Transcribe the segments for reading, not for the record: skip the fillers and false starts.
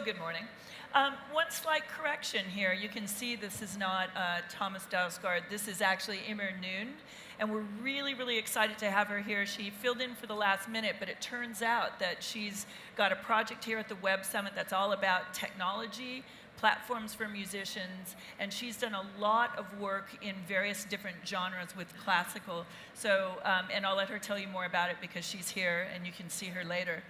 good morning. One slight correction here. You can see this is not Thomas Dausgaard. This is actually Eimear Noone, and we're really, really excited to have her here. She filled in for the last minute, but it turns out that she's got a project here at the Web Summit that's all about technology, platforms for musicians, and she's done a lot of work in various different genres with classical. So, and I'll let her tell you more about it because she's here, and you can see her later.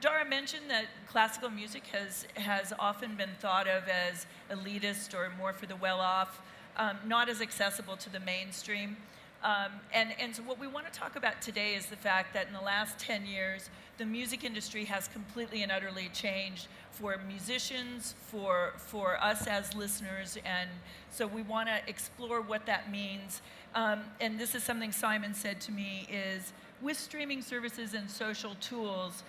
Dara mentioned that classical music has often been thought of as elitist or more for the well-off, not as accessible to the mainstream. And so what we want to talk about today is the fact that in the last 10 years, the music industry has completely and utterly changed for musicians, for us as listeners, and so we want to explore what that means. And this is something Simon said to me is, with streaming services and social tools,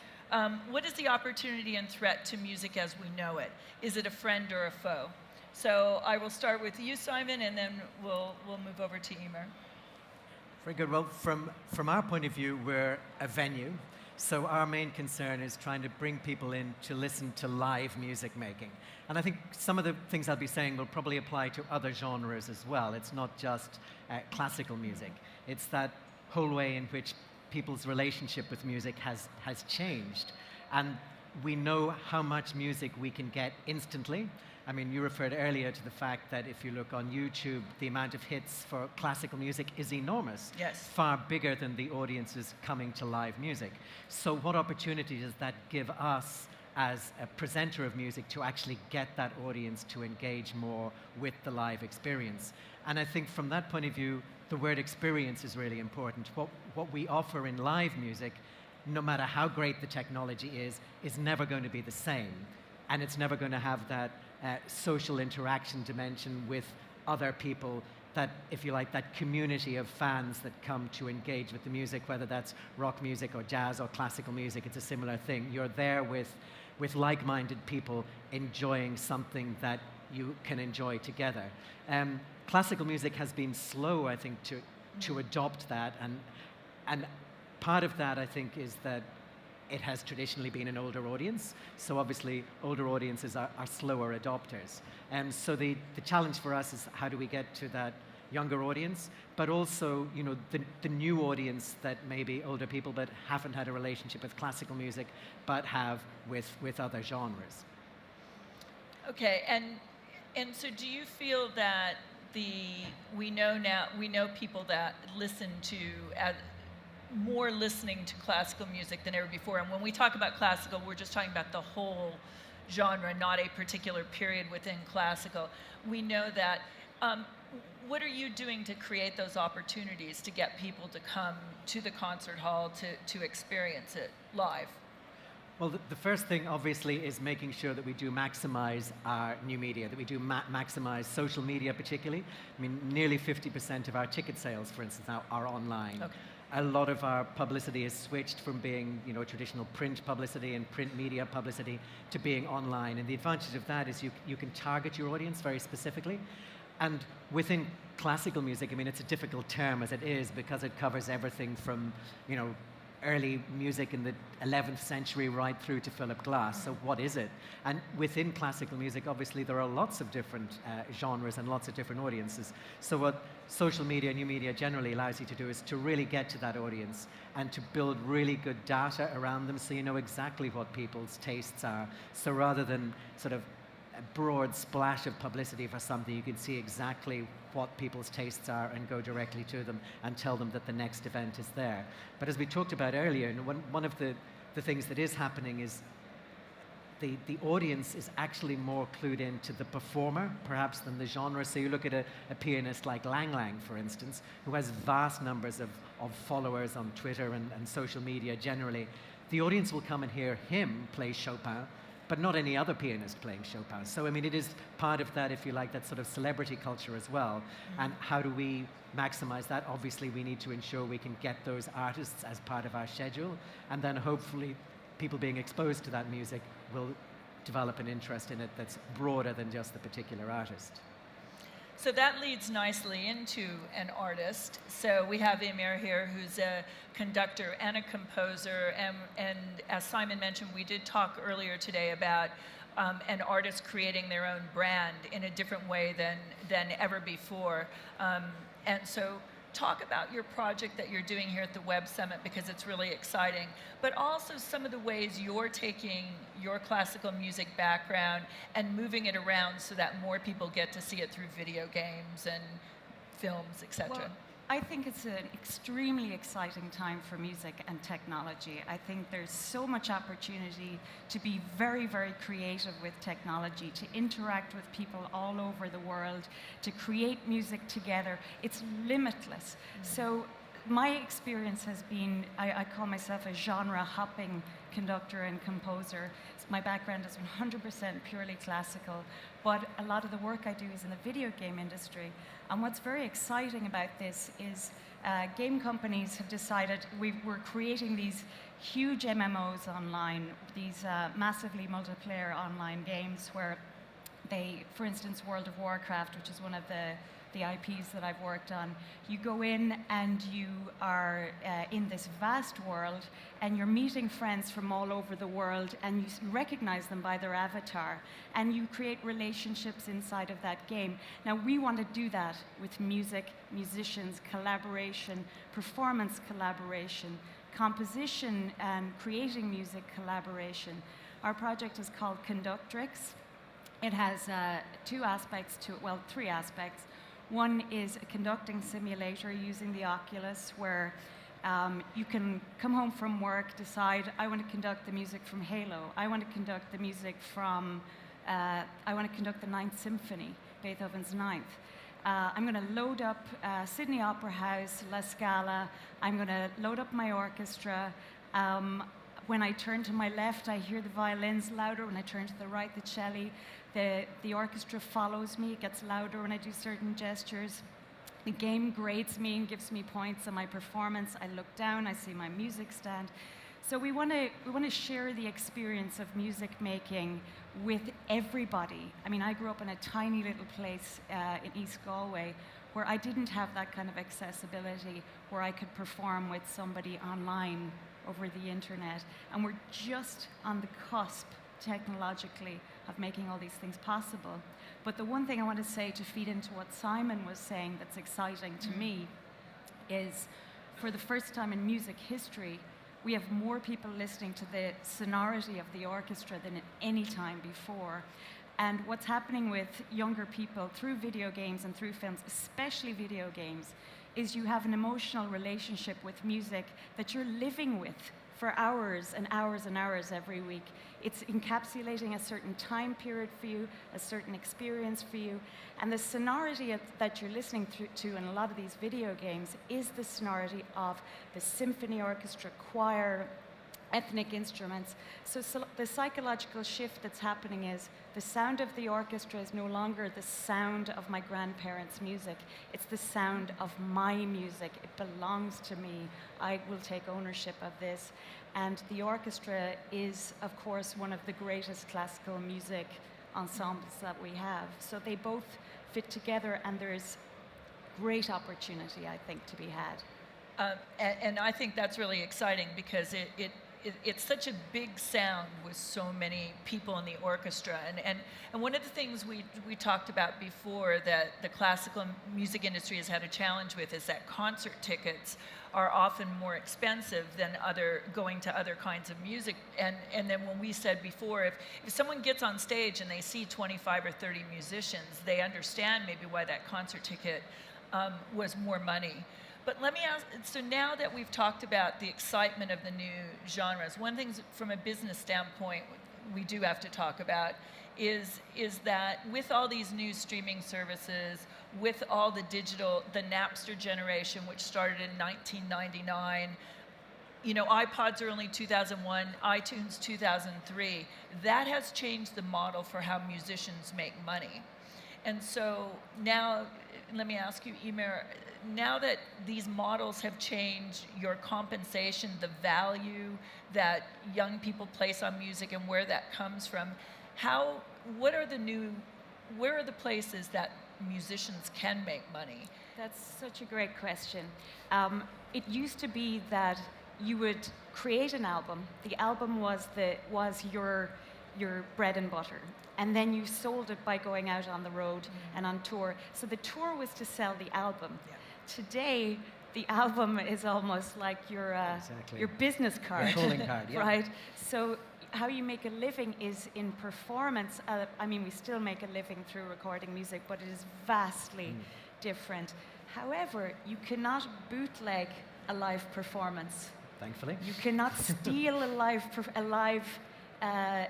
what is the opportunity and threat to music as we know it? Is it a friend or a foe? So I will start with you, Simon, and then we'll move over to Eimear. Very good. Well, from our point of view, we're a venue. So our main concern is trying to bring people in to listen to live music making. And I think some of the things I'll be saying will probably apply to other genres as well. It's not just classical music. It's that whole way in which people's relationship with music has changed. And we know how much music we can get instantly. I mean, you referred earlier to the fact that if you look on YouTube, the amount of hits for classical music is enormous. Yes. Far bigger than the audiences coming to live music. So what opportunity does that give us as a presenter of music to actually get that audience to engage more with the live experience? And I think from that point of view, the word experience is really important. What we offer in live music, no matter how great the technology is never going to be the same. And it's never going to have that social interaction dimension with other people, that, if you like, that community of fans that come to engage with the music, whether that's rock music or jazz or classical music, it's a similar thing. You're there with like-minded people enjoying something that you can enjoy together. Classical music has been slow, I think, to adopt that, and part of that, I think, is that it has traditionally been an older audience, so obviously older audiences are slower adopters. So the challenge for us is how do we get to that younger audience, but also, you know, the new audience that may be older people but haven't had a relationship with classical music but have with other genres. Okay, and so do you feel that we know people that listen to more listening to classical music than ever before, and when we talk about classical, we're just talking about the whole genre, not a particular period within classical. We know that. What are you doing to create those opportunities to get people to come to the concert hall to experience it live? Well, the first thing, obviously, is making sure that we do maximize our new media, that we do maximize social media particularly. I mean, nearly 50% of our ticket sales, for instance, now are online. Okay. A lot of our publicity has switched from being, you know, traditional print publicity and print media publicity to being online. And the advantage of that is you can target your audience very specifically. And within classical music, I mean, it's a difficult term as it is because it covers everything from, you know, early music in the 11th century right through to Philip Glass. So what is it? And within classical music, obviously, there are lots of different genres and lots of different audiences. So what social media, new media generally allows you to do is to really get to that audience and to build really good data around them so you know exactly what people's tastes are. So rather than sort of a broad splash of publicity for something, you can see exactly what people's tastes are and go directly to them and tell them that the next event is there. But as we talked about earlier, one of the things that is happening is the audience is actually more clued into the performer, perhaps, than the genre. So you look at a pianist like Lang Lang, for instance, who has vast numbers of followers on Twitter and social media generally. The audience will come and hear him play Chopin, but not any other pianist playing Chopin. So, I mean, it is part of that, if you like, that sort of celebrity culture as well. Mm-hmm. And how do we maximize that? Obviously, we need to ensure we can get those artists as part of our schedule, and then hopefully people being exposed to that music will develop an interest in it that's broader than just the particular artist. So that leads nicely into an artist. So we have Eimear here, who's a conductor and a composer. And as Simon mentioned, we did talk earlier today about an artist creating their own brand in a different way than ever before. And so talk about your project that you're doing here at the Web Summit, because it's really exciting, but also some of the ways you're taking your classical music background and moving it around so that more people get to see it through video games and films, etc. Well, I think it's an extremely exciting time for music and technology. I think there's so much opportunity to be very, very creative with technology, to interact with people all over the world, to create music together. It's limitless. So my experience has been, I call myself a genre-hopping conductor and composer. My background is 100% purely classical, but a lot of the work I do is in the video game industry. And what's very exciting about this is game companies have decided we're creating these huge MMOs online, these massively multiplayer online games where they, for instance, World of Warcraft, which is one of the IPs that I've worked on, you go in and you are in this vast world and you're meeting friends from all over the world and you recognize them by their avatar and you create relationships inside of that game. Now we want to do that with music, musicians, collaboration, performance collaboration, composition and creating music collaboration. Our project is called Conductrix. It has two aspects to it, well, three aspects. One is a conducting simulator using the Oculus, where you can come home from work, decide, I want to conduct the music from Halo, I want to conduct the music from, I want to conduct the Ninth Symphony, Beethoven's Ninth. I'm going to load up Sydney Opera House, La Scala, I'm going to load up my orchestra. When I turn to my left, I hear the violins louder. When I turn to the right, the cello. The orchestra follows me. It gets louder when I do certain gestures. The game grades me and gives me points on my performance. I look down, I see my music stand. So we want to share the experience of music making with everybody. I mean, I grew up in a tiny little place in East Galway where I didn't have that kind of accessibility, where I could perform with somebody online over the internet. And we're just on the cusp, technologically, of making all these things possible. But the one thing I want to say to feed into what Simon was saying that's exciting to me is, for the first time in music history, we have more people listening to the sonority of the orchestra than at any time before. And what's happening with younger people through video games and through films, especially video games, is you have an emotional relationship with music that you're living with for hours and hours and hours every week. It's encapsulating a certain time period for you, a certain experience for you. And the sonority that you're listening to in a lot of these video games is the sonority of the symphony orchestra, choir, ethnic instruments. So the psychological shift that's happening is the sound of the orchestra is no longer the sound of my grandparents' music. It's the sound of my music. It belongs to me. I will take ownership of this. And the orchestra is, of course, one of the greatest classical music ensembles that we have. So they both fit together, and there's great opportunity, I think, to be had. And I think that's really exciting, because it's such a big sound with so many people in the orchestra. And one of the things we talked about before that the classical music industry has had a challenge with is that concert tickets are often more expensive than going to other kinds of music. And then when we said before, if someone gets on stage and they see 25 or 30 musicians, they understand maybe why that concert ticket was more money. But let me ask, so now that we've talked about the excitement of the new genres, one thing from a business standpoint we do have to talk about is that with all these new streaming services, with all the digital, the Napster generation, which started in 1999, iPods are only 2001, iTunes 2003, that has changed the model for how musicians make money. And so now, let me ask you, Eimear, now that these models have changed, your compensation, the value that young people place on music and where that comes from, what are the new where are the places that musicians can make money? That's such a great question. It used to be that you would create an album. The album was your bread and butter, and then you sold it by going out on the road and on tour. So the tour was to sell the album. Yeah. Today, the album is almost like your business card, your calling card, yeah. Right? So how you make a living is in performance. I mean, we still make a living through recording music, but it is vastly different. However, you cannot bootleg a live performance. Thankfully. You cannot steal a live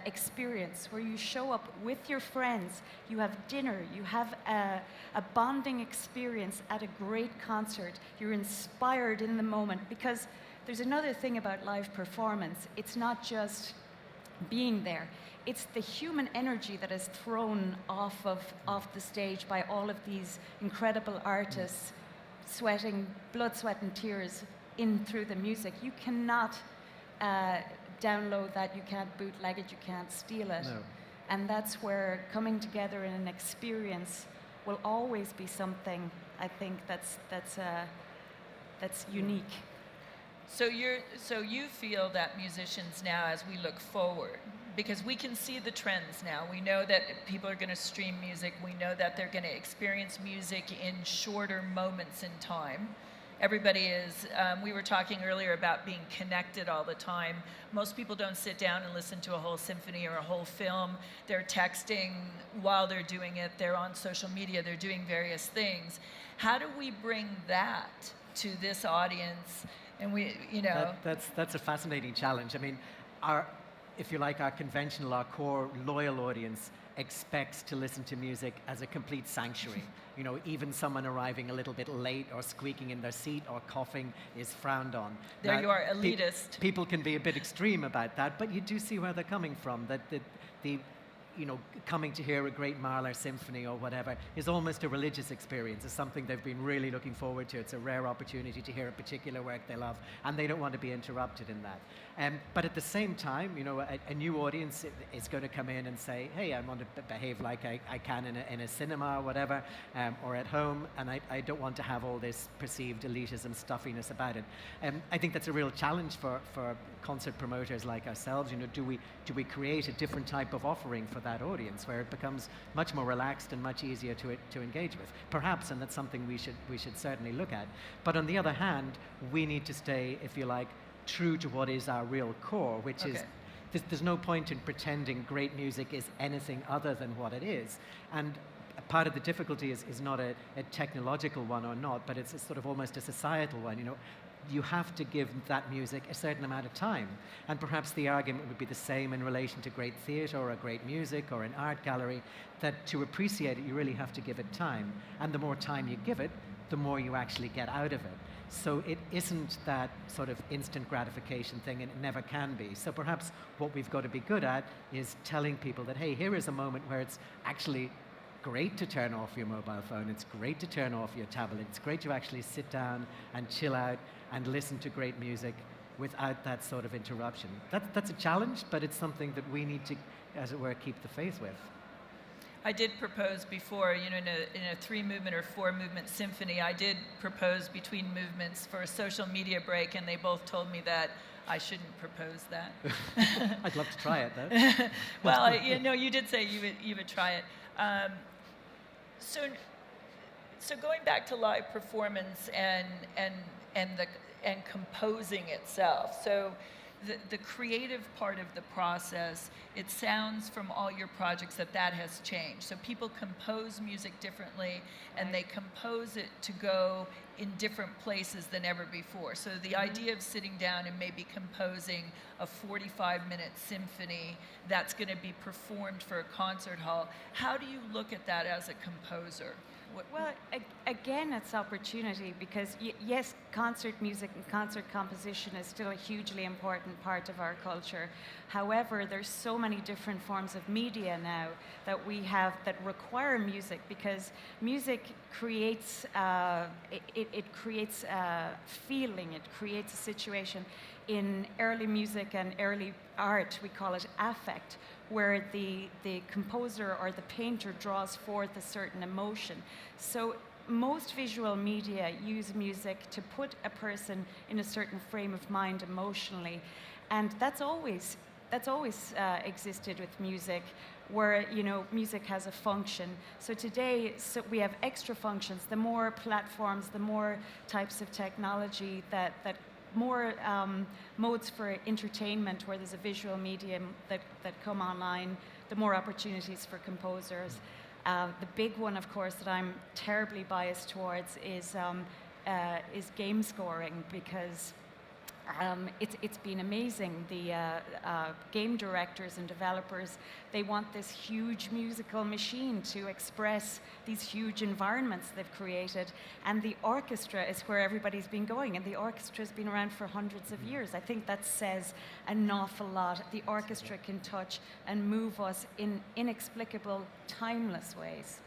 experience where you show up with your friends, you have dinner, you have a bonding experience at a great concert. You're inspired in the moment, because there's another thing about live performance. It's not just being there. It's the human energy that is thrown off the stage by all of these incredible artists, sweating blood, sweat, and tears in through the music. You cannot download that. You can't bootleg it. You can't steal it. No. And that's where coming together in an experience will always be something, I think, that's unique. So you feel that musicians now, as we look forward, because we can see the trends now. We know that people are going to stream music. We know that they're going to experience music in shorter moments in time. Everybody is, we were talking earlier about being connected all the time. Most people don't sit down and listen to a whole symphony or a whole film. They're texting while they're doing it. They're on social media. They're doing various things. How do we bring that to this audience? And we, That's a fascinating challenge. I mean, if you like, our conventional, our core loyal audience expects to listen to music as a complete sanctuary. Even someone arriving a little bit late or squeaking in their seat or coughing is frowned on. There now, you are, elitist. People can be a bit extreme about that, but you do see where they're coming from. That the coming to hear a great Mahler symphony or whatever is almost a religious experience. It's something they've been really looking forward to. It's a rare opportunity to hear a particular work they love, and they don't want to be interrupted in that. But at the same time, a new audience is going to come in and say, hey, I want to behave like I can in a cinema or whatever, or at home, and I don't want to have all this perceived elitism stuffiness about it. I think that's a real challenge for concert promoters like ourselves. Do we create a different type of offering for that audience where it becomes much more relaxed and much easier to engage with? Perhaps, and that's something we should certainly look at. But on the other hand, we need to stay, if you like, true to what is our real core, which is there's no point in pretending great music is anything other than what it is. And part of the difficulty is not a technological one or not, but it's sort of almost a societal one. You have to give that music a certain amount of time. And perhaps the argument would be the same in relation to great theatre or a great music or an art gallery, that to appreciate it, you really have to give it time. And the more time you give it, the more you actually get out of it. So it isn't that sort of instant gratification thing, and it never can be. So perhaps what we've got to be good at is telling people that, hey, here is a moment where it's actually great to turn off your mobile phone. It's great to turn off your tablet. It's great to actually sit down and chill out and listen to great music without that sort of interruption. That's a challenge, but it's something that we need to, as it were, keep the faith with. I did propose before, in a 3-movement or 4-movement symphony, I did propose between movements for a social media break, and they both told me that I shouldn't propose that. I'd love to try it, though. Well, you did say you would try it. So going back to live performance and composing itself. So the creative part of the process, it sounds from all your projects that has changed. So people compose music differently, and they compose it to go in different places than ever before. So the idea of sitting down and maybe composing a 45-minute symphony that's going to be performed for a concert hall, how do you look at that as a composer? Well, again, it's opportunity, because yes, concert music and concert composition is still a hugely important part of our culture. However, there's so many different forms of media now that we have that require music, because music creates it creates a feeling, it creates a situation. In early music and early art, we call it affect. where the composer or the painter draws forth a certain emotion. So most visual media use music to put a person in a certain frame of mind emotionally, and that's always existed with music, where music has a function. So today, we have extra functions. The more platforms, the more types of technology, that more modes for entertainment, where there's a visual medium that come online, the more opportunities for composers. The big one, of course, that I'm terribly biased towards is game scoring, because it's been amazing. The game directors and developers, they want this huge musical machine to express these huge environments they've created, and the orchestra is where everybody's been going, and the orchestra's been around for hundreds of years. I think that says an awful lot. The orchestra can touch and move us in inexplicable, timeless ways.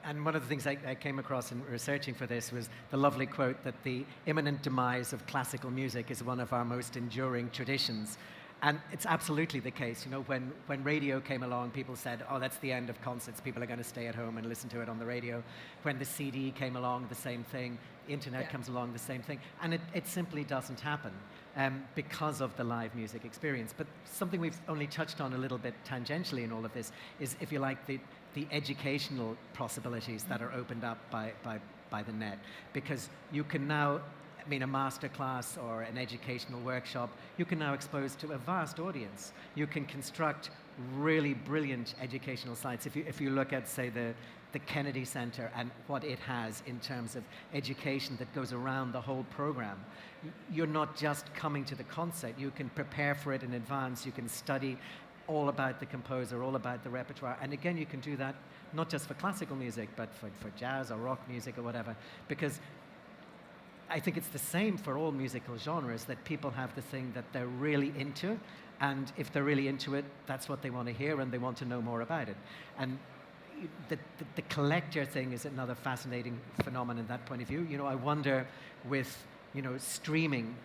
And one of the things I came across in researching for this was the lovely quote that the imminent demise of classical music is one of our most enduring traditions. And it's absolutely the case. When radio came along, people said, oh, that's the end of concerts. People are going to stay at home and listen to it on the radio. When the CD came along, the same thing. The internet comes along, the same thing. And it simply doesn't happen because of the live music experience. But something we've only touched on a little bit tangentially in all of this is, if you like, the educational possibilities that are opened up by the net. Because you can now, a master class or an educational workshop, you can now expose to a vast audience. You can construct really brilliant educational sites. If you look at, say, the Kennedy Center and what it has in terms of education that goes around the whole program, you're not just coming to the concert. You can prepare for it in advance. You can study all about the composer, all about the repertoire. And again, you can do that not just for classical music, but for jazz or rock music or whatever, because I think it's the same for all musical genres, that people have the thing that they're really into, and if they're really into it, that's what they want to hear, and they want to know more about it. And the collector thing is another fascinating phenomenon in that point of view. I wonder with streaming,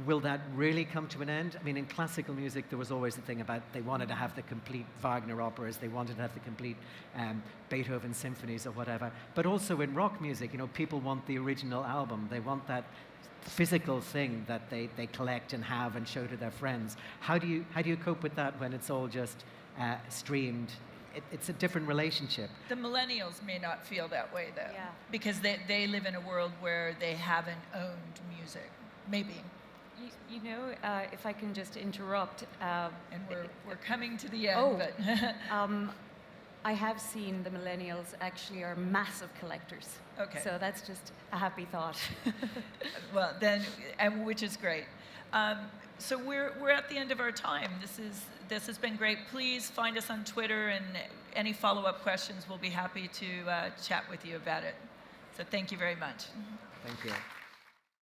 will that really come to an end? In classical music, there was always the thing about they wanted to have the complete Wagner operas, they wanted to have the complete Beethoven symphonies or whatever. But also in rock music, people want the original album. They want that physical thing that they collect and have and show to their friends. How do you cope with that when it's all just streamed? It's a different relationship. The millennials may not feel that way, though, Yeah. because they live in a world where they haven't owned music, maybe. If I can just interrupt. And we're coming to the end. Oh, but I have seen the millennials actually are massive collectors. Okay. So that's just a happy thought. well, then, and which is great. So we're at the end of our time. This has been great. Please find us on Twitter, and any follow-up questions, we'll be happy to chat with you about it. So thank you very much. Thank you.